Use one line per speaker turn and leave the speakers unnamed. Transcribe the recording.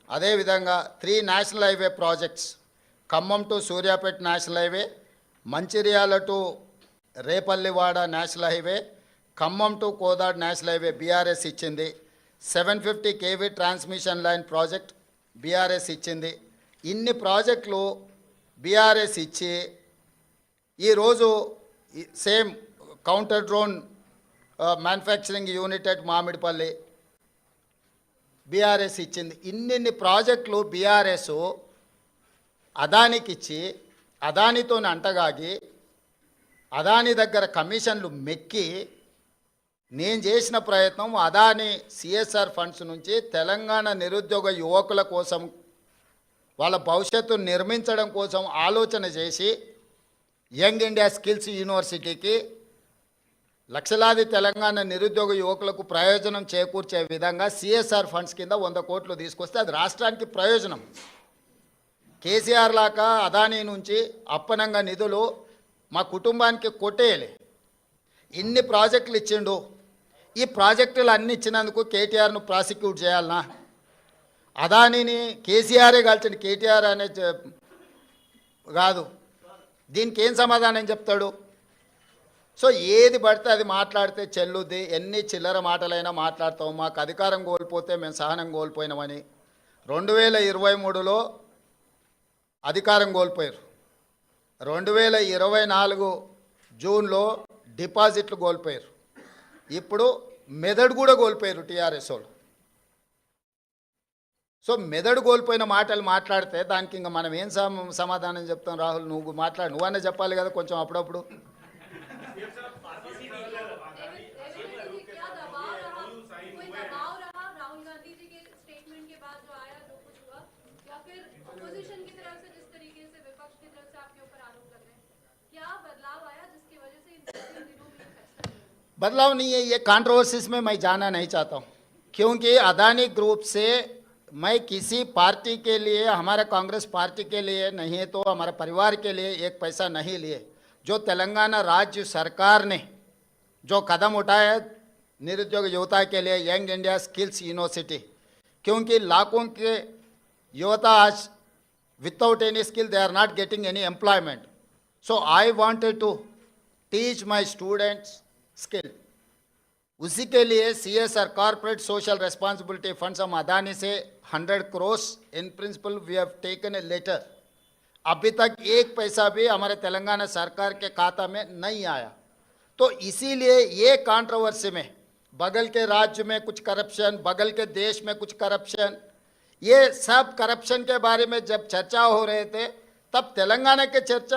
అదేవిధంగా 3 national highway projects, Khammam to Suryapet national highway, Mancherial to Repallewada national highway, Khammam to Kodad national highway BRS ఇచ్చింది. 750 KV transmission line project BRS ఇచ్చింది. ఇన్ని ప్రాజెక్టులు BRS ఇచ్చి ఈరోజు same counter drone manufacturing unit at Mamidipalli BRS ఇచ్చింది. ఇన్నిన్ని ప్రాజెక్టులు బీఆర్ఎస్ అదానికి ఇచ్చి అదానితో అంటగాగి అదాని దగ్గర కమిషన్లు మెక్కి నేను చేసిన ప్రయత్నం అదాని సిఎస్ఆర్ ఫండ్స్ నుంచి తెలంగాణ నిరుద్యోగ యువకుల కోసం వాళ్ళ భవిష్యత్తు నిర్మించడం కోసం ఆలోచన చేసి యంగ్ ఇండియా స్కిల్స్ యూనివర్సిటీకి లక్షలాది తెలంగాణ నిరుద్యోగ యువకులకు ప్రయోజనం చేకూర్చే విధంగా సిఎస్ఆర్ ఫండ్స్ కింద 100 కోట్లు తీసుకొస్తే అది రాష్ట్రానికి ప్రయోజనం. కేసీఆర్ లాగా అదానీ నుంచి అప్పనంగా నిధులు మా కుటుంబానికి కొట్టేయలే. ఇన్ని ప్రాజెక్టులు ఇచ్చిండు. ఈ ప్రాజెక్టులు అన్ని ఇచ్చినందుకు కేటీఆర్ను ప్రాసిక్యూట్ చేయాలనా? అదానీని కేసీఆరే కాల్చండి, కేటీఆర్ అనే కాదు. దీనికి ఏం సమాధానం చెప్తాడు? సో ఏది పడితే అది మాట్లాడితే చెల్లుద్ది. ఎన్ని చిల్లర మాటలైనా మాట్లాడతాం. మాకు అధికారం కోల్పోతే మేము సహనం కోల్పోయినామని 2023లో అధికారం కోల్పోయారు. 2024 జూన్లో డిపాజిట్లు కోల్పోయారు. ఇప్పుడు మెదడు కూడా కోల్పోయారు టీఆర్ఎస్ వాళ్ళు. సో మెదడు కోల్పోయిన మాటలు మాట్లాడితే దానికి ఇంకా మనం ఏం సమాధానం చెప్తాం? రాహుల్, నువ్వు మాట్లాడు, నువ్వన్నా చెప్పాలి కదా కొంచెం అప్పుడప్పుడు. बदलाव नहीं है, ये कंट्रोवर्सीज में मैं जाना नहीं चाहता हूँ, क्योंकि अदानी ग्रुप से मैं किसी पार्टी के लिए, हमारे कांग्रेस पार्टी के लिए नहीं है तो हमारे परिवार के लिए एक पैसा नहीं लिए. जो तेलंगाना राज्य सरकार ने जो कदम उठाया निरुद्योग युवता के लिए यंग इंडिया स्किल्स यूनिवर्सिटी, क्योंकि लाखों के युवता आज without any skill they are not getting any employment. So I wanted to teach my students skill. उसी के लिए CSR corporate social responsibility funds हम अदानी से 100 crore in principle we have taken a letter. अभी तक एक पैसा भी हमारे तेलंगाना सरकार के खाता में नहीं आया. तो इसीलिए ये कंट्रोवर्सी में बगल के राज्य में कुछ करप्शन, बगल के देश में कुछ करप्शन, ये सब करप्शन के बारे में जब चर्चा हो रहे थे तब तेलंगाना के चर्चा